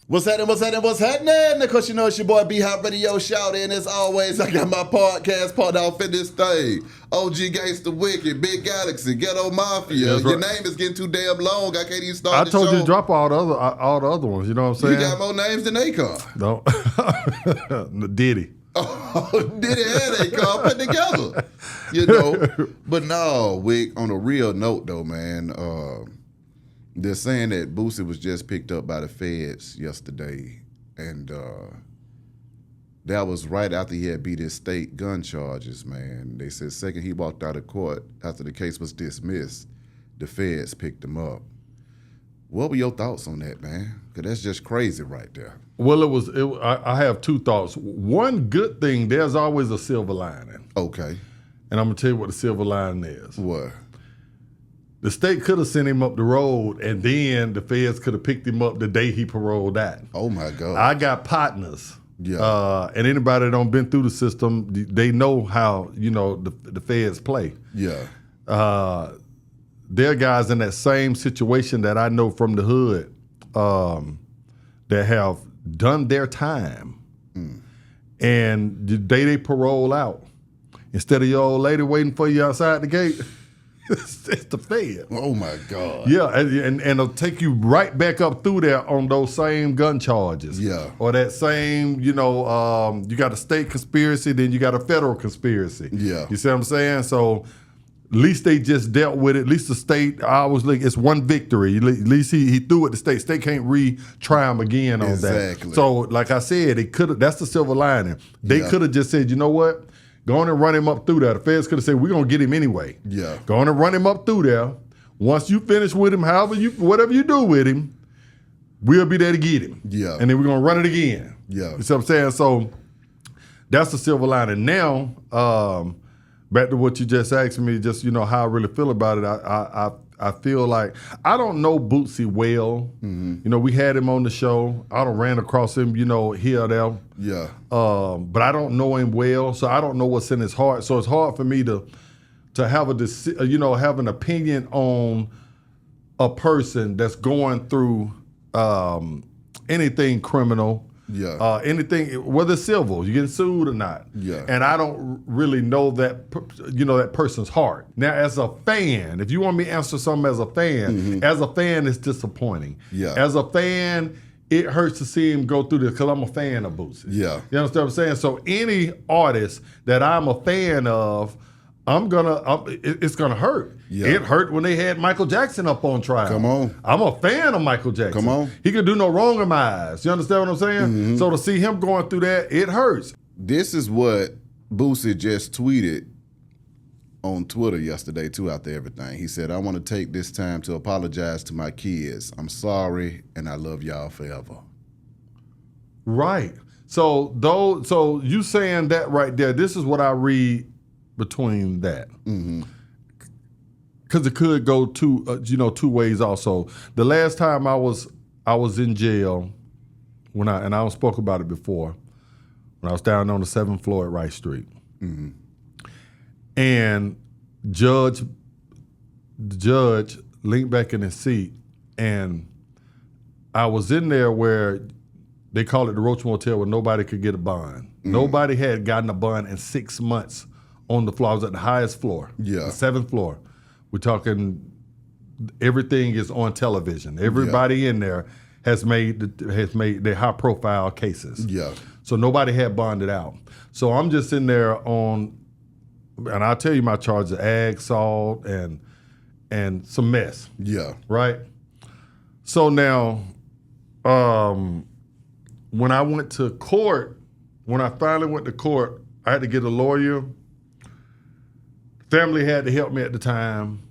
What's happening? Of course, you know it's your boy B-Hop Radio Shout, and as always, I got my podcast part off in this thing. OG Gangsta Wicked, Big Galaxy, Ghetto Mafia. That's Your right. name is getting too damn long. I can't even start the I told show. you to drop all the other ones. You know what I'm You saying? got more names than Akon. No, Diddy. Oh, Diddy and Akon put together. You know, but no, Wick. On a real note, though, man. They're saying that Boosie was just picked up by the feds yesterday, and that was right after he had beat his state gun charges, man. They said second he walked out of court after the case was dismissed, the feds picked him up. What were your thoughts on that, man? Because that's just crazy right there. Well, I have two thoughts. One good thing, there's always a silver lining. Okay. And I'm going to tell you what the silver lining is. What? The state could have sent him up the road, and then the feds could have picked him up the day he paroled out. Oh, my God. I got partners. Yeah. And anybody that don't been through the system, they know how, the feds play. Yeah. There are guys in that same situation that I know from the hood that have done their time. And the day they parole out, instead of your old lady waiting for you outside the gate, it's the Fed. Oh, my God. Yeah, and it'll take you right back up through there on those same gun charges. Yeah. Or that same, you got a state conspiracy, then you got a federal conspiracy. Yeah. You see what I'm saying? So at least they just dealt with it. At least the state, I was like, it's one victory. At least he threw it to state. State can't retry him again on Exactly. that. So like I said, that's the silver lining. They could have just said, you know what? Go on and run him up through there. The feds could have said, we're going to get him anyway. Yeah. Go on and run him up through there. Once you finish with him, whatever you do with him, we'll be there to get him. Yeah. And then we're going to run it again. Yeah. You see what I'm saying? So that's the silver lining. Now, back to what you just asked me, just, how I really feel about it. I feel like, I don't know Boosie well. Mm-hmm. We had him on the show. I done ran across him, here or there. Yeah. But I don't know him well, so I don't know what's in his heart. So it's hard for me to have have an opinion on a person that's going through anything criminal. Yeah. Anything, whether it's civil, you get sued or not. Yeah. And I don't really know that, that person's heart. Now, as a fan, if you want me to answer something as a fan, as a fan, it's disappointing. Yeah. As a fan, it hurts to see him go through this because I'm a fan of Boosie. Yeah. You understand what I'm saying? So any artist that I'm a fan of, it's gonna hurt. Yeah. It hurt when they had Michael Jackson up on trial. Come on. I'm a fan of Michael Jackson. Come on. He could do no wrong in my eyes. You understand what I'm saying? So to see him going through that, it hurts. This is what Boosie just tweeted on Twitter yesterday, too, after everything. He said, I want to take this time to apologize to my kids. I'm sorry, and I love y'all forever. Right. So you saying that right there, this is what I read between that. Because it could go two ways also. The last time I was in jail, I spoke about it before, when I was down on the 7th floor at Rice Street. And the judge leaned back in his seat, and I was in there where they call it the Roach Motel, where nobody could get a bond. Nobody had gotten a bond in 6 months on the floor. I was at the highest floor, the 7th floor. We're talking everything is on television. Everybody in there has made their high profile cases. Yeah. So nobody had bonded out. So I'm just in there and I'll tell you my charges: ag, salt, and some mess. Yeah. Right. So now, when I went to court, when I finally went to court, I had to get a lawyer. Family had to help me at the time.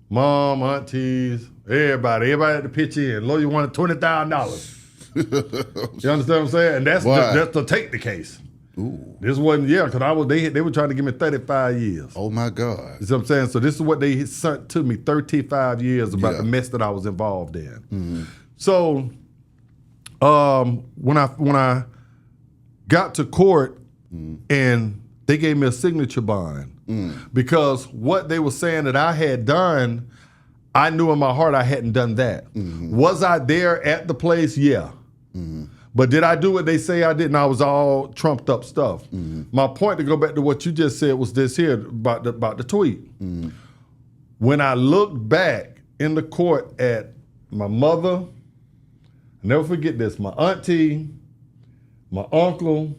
Mom, aunties, everybody had to pitch in. Lawyer wanted $20,000. You understand what I'm saying? And that's to take the case. Ooh. This wasn't, because they were trying to give me 35 years. Oh, my God. You see what I'm saying? So this is what they sent to me, 35 years about the mess that I was involved in. So when I got to court and they gave me a signature bond because what they were saying that I had done, I knew in my heart I hadn't done that. Was I there at the place? Yeah. But did I do what they say I did? And I was all trumped up stuff. My point, to go back to what you just said, was this here about the tweet. When I look back in the court at my mother, I'll never forget this, my auntie, my uncle,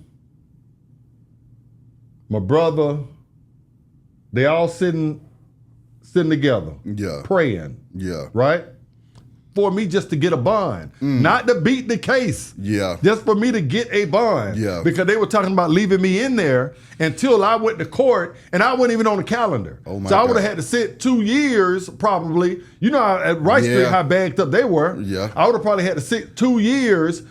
my brother, they all sitting together, praying, right? For me just to get a bond, not to beat the case, just for me to get a bond, because they were talking about leaving me in there until I went to court, and I wasn't even on the calendar. Oh my so I would God. have had to sit 2 years probably. You know, at Rice Street, how bagged up they were. I would have probably had to sit 2 years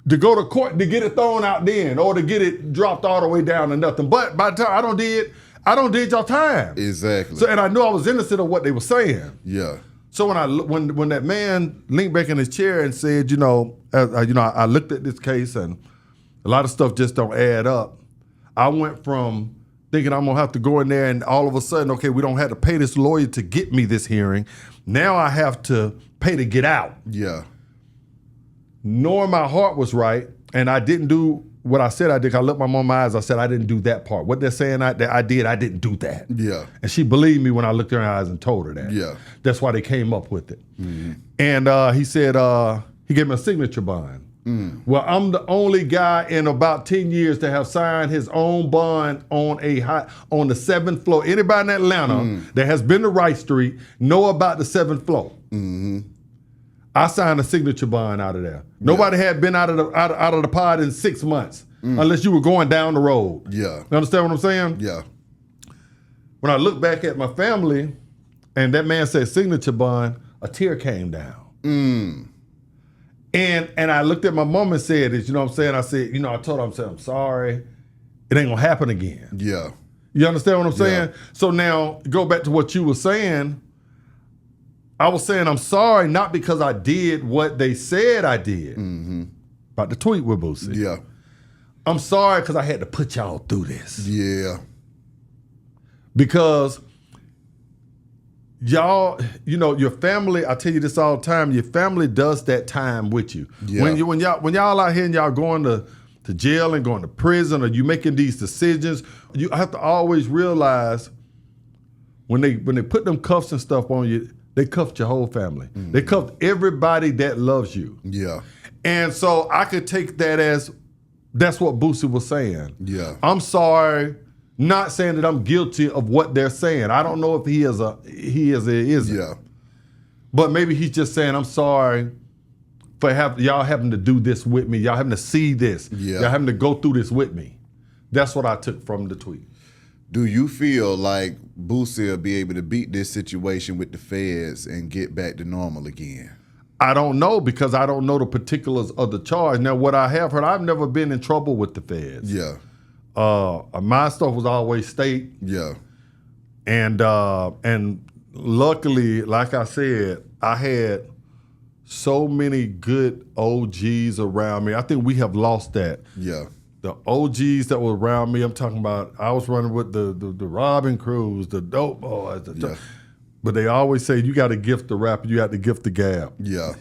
to go to court to get it thrown out then, or to get it dropped all the way down to nothing. But by the time I don't did y'all time. Exactly. So, and I knew I was innocent of what they were saying. Yeah. So when that man leaned back in his chair and said, I looked at this case and a lot of stuff just don't add up. I went from thinking I'm gonna have to go in there and all of a sudden, okay, we don't have to pay this lawyer to get me this hearing. Now I have to pay to get out. Yeah. Knowing my heart was right, and I didn't do what I said I did. I looked my mom in my eyes. I said I didn't do that part. What they're saying that I did, I didn't do that. Yeah. And she believed me when I looked in her eyes and told her that. Yeah. That's why they came up with it. And he said he gave me a signature bond. Well, I'm the only guy in about 10 years to have signed his own bond on the 7th floor. Anybody in Atlanta that has been to Rice Street know about the 7th floor. I signed a signature bond out of there. Nobody had been out of the pod in 6 months unless you were going down the road. Yeah. You understand what I'm saying? Yeah. When I look back at my family and that man said signature bond, a tear came down. And I looked at my mom and said, you know what I'm saying? I said, I told her, I'm sorry. It ain't gonna happen again. Yeah. You understand what I'm saying? Yeah. So now go back to what you were saying. I was saying I'm sorry, not because I did what they said I did. About the tweet with Boosie. Yeah. I'm sorry because I had to put y'all through this. Yeah. Because y'all, your family, I tell you this all the time, your family does that time with you. Yeah. When y'all out here and y'all going to jail and going to prison, or you making these decisions, you have to always realize when they put them cuffs and stuff on you, they cuffed your whole family. They cuffed everybody that loves you. Yeah. And so I could take that as that's what Boosie was saying. Yeah. I'm sorry, not saying that I'm guilty of what they're saying. I don't know if he is or isn't. Yeah. But maybe he's just saying, I'm sorry for y'all having to do this with me. Y'all having to see this. Yeah. Y'all having to go through this with me. That's what I took from the tweet. Do you feel like Boosie will be able to beat this situation with the feds and get back to normal again? I don't know, because I don't know the particulars of the charge. Now, what I have heard, I've never been in trouble with the feds. Yeah. My stuff was always state. Yeah. And luckily, like I said, I had so many good OGs around me. I think we have lost that. Yeah. The OGs that were around me, I'm talking about, I was running with the Robin Crews, the Dope Boys. But they always say, you got to gift the rapper, you got to gift the gab. Yeah.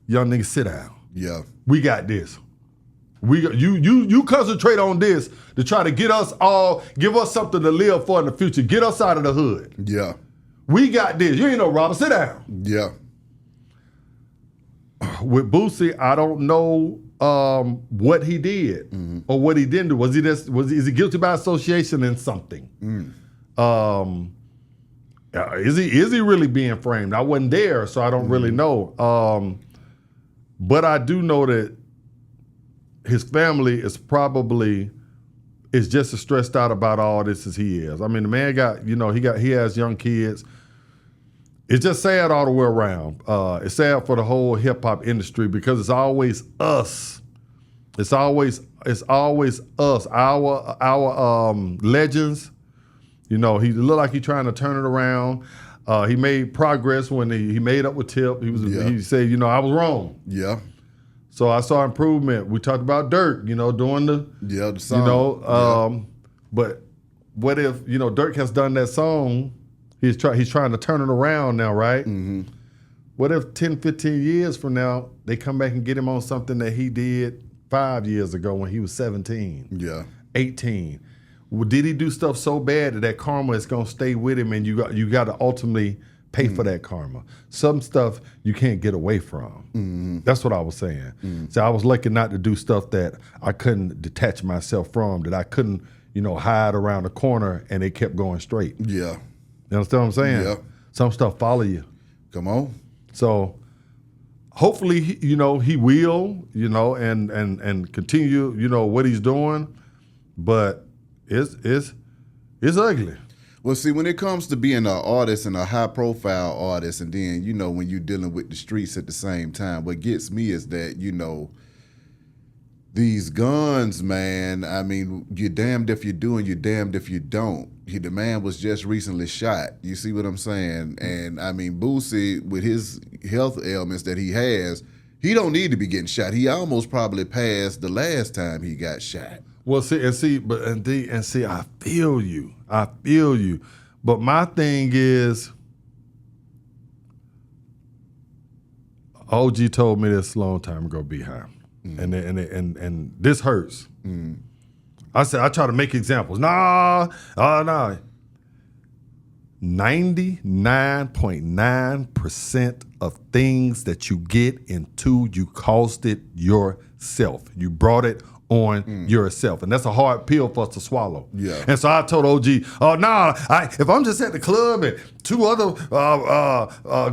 Young niggas, sit down. Yeah. We got this. You concentrate on this to try to get us all, give us something to live for in the future. Get us out of the hood. Yeah. We got this. You ain't no robber. Sit down. Yeah. With Boosie, I don't know what he did or what he didn't do. Is he guilty by association in something? Is he really being framed? I wasn't there, so I don't really know. But I do know that his family is just as stressed out about all this as he is. I mean, the man he has young kids. It's just sad all the way around. It's sad for the whole hip hop industry because it's always us. It's always us. Our legends. He looked like he's trying to turn it around. He made progress when he made up with Tip. He said, I was wrong. Yeah. So I saw improvement. We talked about Dirk, doing the song. But what if Dirk has done that song? He's trying to turn it around now, right? what if 10, 15 years from now, they come back and get him on something that he did 5 years ago when he was 17, Yeah. 18? Well, did he do stuff so bad that karma is going to stay with him, and you got to ultimately pay for that karma? Some stuff you can't get away from. That's what I was saying. So I was lucky not to do stuff that I couldn't detach myself from, that I couldn't, hide around the corner and they kept going straight. Yeah. You understand what I'm saying? Yeah. Some stuff follow you. Come on. So hopefully, he will, and continue, what he's doing. But it's ugly. Well, see, when it comes to being an artist and a high-profile artist, and then, when you're dealing with the streets at the same time, what gets me is that, these guns, man, I mean, you're damned if you do and you're damned if you don't. The man was just recently shot. You see what I'm saying? And, I mean, Boosie, with his health ailments that he has, he don't need to be getting shot. He almost probably passed the last time he got shot. Well, see, I feel you. But my thing is, OG told me this a long time ago, Beehive, and this hurts. I said I try to make examples. Nah. 99.9% of things that you get into, you caused it yourself. You brought it on yourself, and that's a hard pill for us to swallow. Yeah. And so I told OG, if I'm just at the club and two other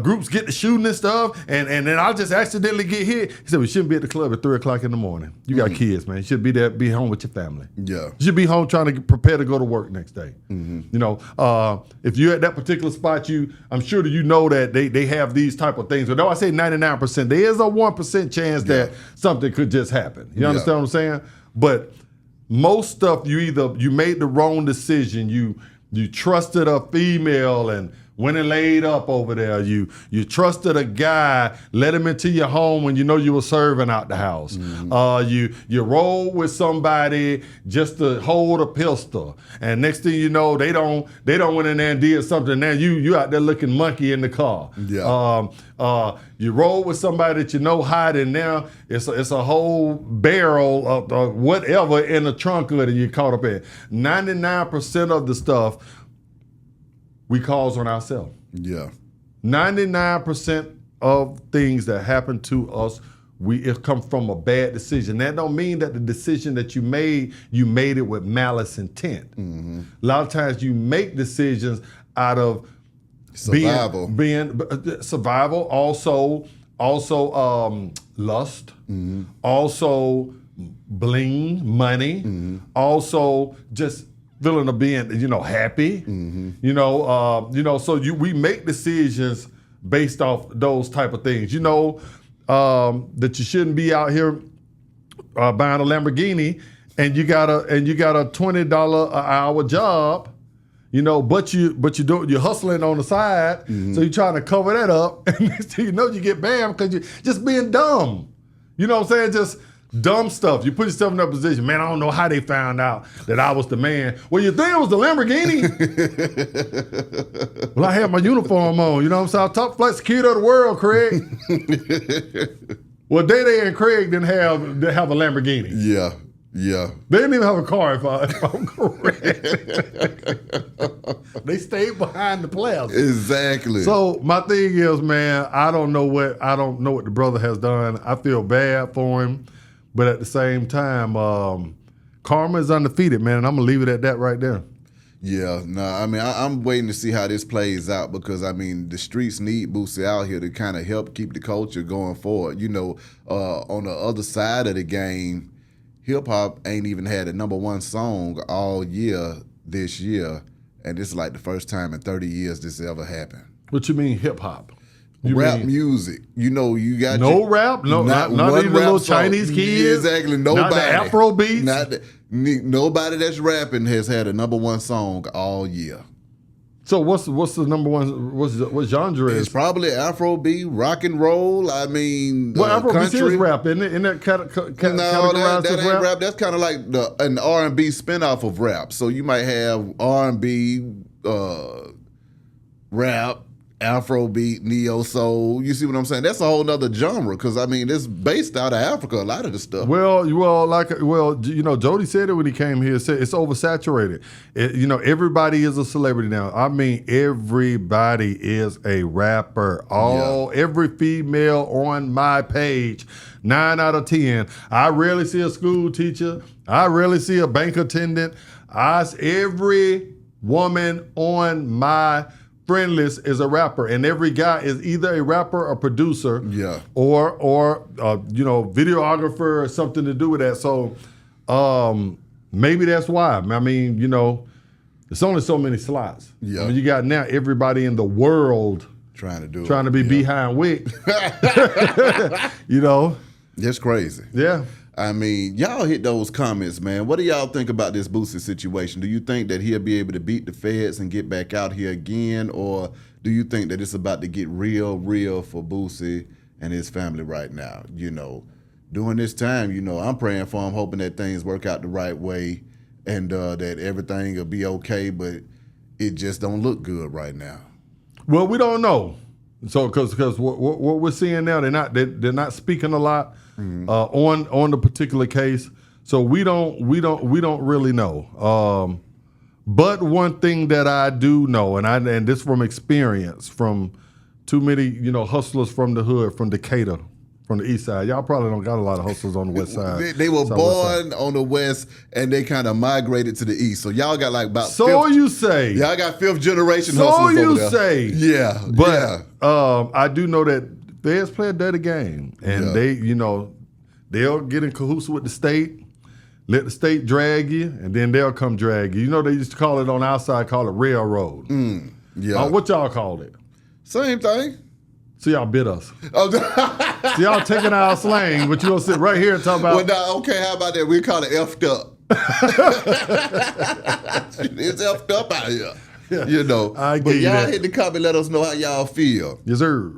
groups get to shooting and stuff, and then I'll just accidentally get hit. He said, we shouldn't be at the club at 3 o'clock in the morning. You got kids, man. You should be be home with your family. Yeah. You should be home trying to prepare to go to work next day. If you're at that particular spot, I'm sure that that they have these type of things. But though I say 99%, there is a 1% chance that something could just happen. You understand what I'm saying? But most stuff, you made the wrong decision. You trusted a female and went and laid up over there. You trusted a guy, let him into your home when you were serving out the house. You rolled with somebody just to hold a pistol, and next thing you know, they don't went in there and did something. Now you out there looking monkey in the car. Yeah. You roll with somebody that hiding there. It's a whole barrel of whatever in the trunk of it you caught up in. 99% of the stuff we cause on ourselves. Yeah. 99% of things that happen to us, it come from a bad decision. That don't mean that the decision that you made it with malice intent. A lot of times you make decisions out of survival. Being survival, also lust, also bling, money, also just feeling of being, happy, so we make decisions based off those type of things. That you shouldn't be out here buying a Lamborghini and you got a $20 an hour job, but you're hustling on the side, so you're trying to cover that up, and next thing you get banned because you're just being dumb. You know what I'm saying? Just dumb stuff. You put yourself in that position. Man, I don't know how they found out that I was the man. Well, you think it was the Lamborghini? Well, I had my uniform on. You know what I'm saying? Top flight security of the world, Craig. Well, Day and Craig didn't have a Lamborghini. Yeah. Yeah. They didn't even have a car, if I'm correct. They stayed behind the plaza. Exactly. So my thing is, man, I don't know what the brother has done. I feel bad for him. But at the same time, karma is undefeated, man, and I'm going to leave it at that right there. Yeah, no, I mean, I'm waiting to see how this plays out because, I mean, the streets need Boosie out here to kind of help keep the culture going forward. On the other side of the game, hip-hop ain't even had a #1 song all year this year, and this is like the first time in 30 years this ever happened. What you mean hip-hop? Rap music. You got rap? No, not even little Chinese kids? Yeah, exactly. Nobody. Not the Afro beats? Nobody that's rapping has had a #1 song all year. So what's the #1? What genre is? It's probably Afrobeat, rock and roll. I mean, well, Afrobeat country. Is rap, isn't it? Isn't that categorized that as ain't rap. That's kind of like an R&B spinoff of rap. So you might have R&B, rap, Afrobeat, neo soul. You see what I'm saying? That's a whole nother genre because I mean it's based out of Africa. A lot of the stuff. Well, Jody said it when he came here. Said it's oversaturated. Everybody is a celebrity now. I mean, everybody is a rapper. Every female on my page, 9 out of 10. I rarely see a school teacher. I rarely see a bank attendant. Every woman on my friend list is a rapper, and every guy is either a rapper or producer, or videographer or something to do with that. So maybe that's why. I mean, it's only so many slots. Yeah, I mean, you got now everybody in the world trying to be behind Wick. That's crazy. Yeah. I mean, y'all hit those comments, man. What do y'all think about this Boosie situation? Do you think that he'll be able to beat the feds and get back out here again? Or do you think that it's about to get real for Boosie and his family right now? During this time, I'm praying for him, hoping that things work out the right way and that everything will be okay, but it just don't look good right now. Well, we don't know. So, because what we're seeing now, they're not speaking a lot on the particular case. So we don't really know. But one thing that I do know, and this from experience, from too many hustlers from the hood, from Decatur, from the east side. Y'all probably don't got a lot of hustlers on the west side. They were born on the west and they kind of migrated to the east. So y'all got like about you say. Y'all got 5th generation hustlers over there. So you say. Yeah. But I do know that feds play a dirty game. And they'll get in cahoots with the state, let the state drag you, and then they'll come drag you. They used to call it on our side, call it railroad. What y'all call it? Same thing. So y'all bit us. So y'all taking our slang, but you gonna sit right here and talk about. Well, now, okay, how about that? We call it effed up. It's effed up out here. I but y'all hit the comment, let us know how y'all feel. Yes, sir.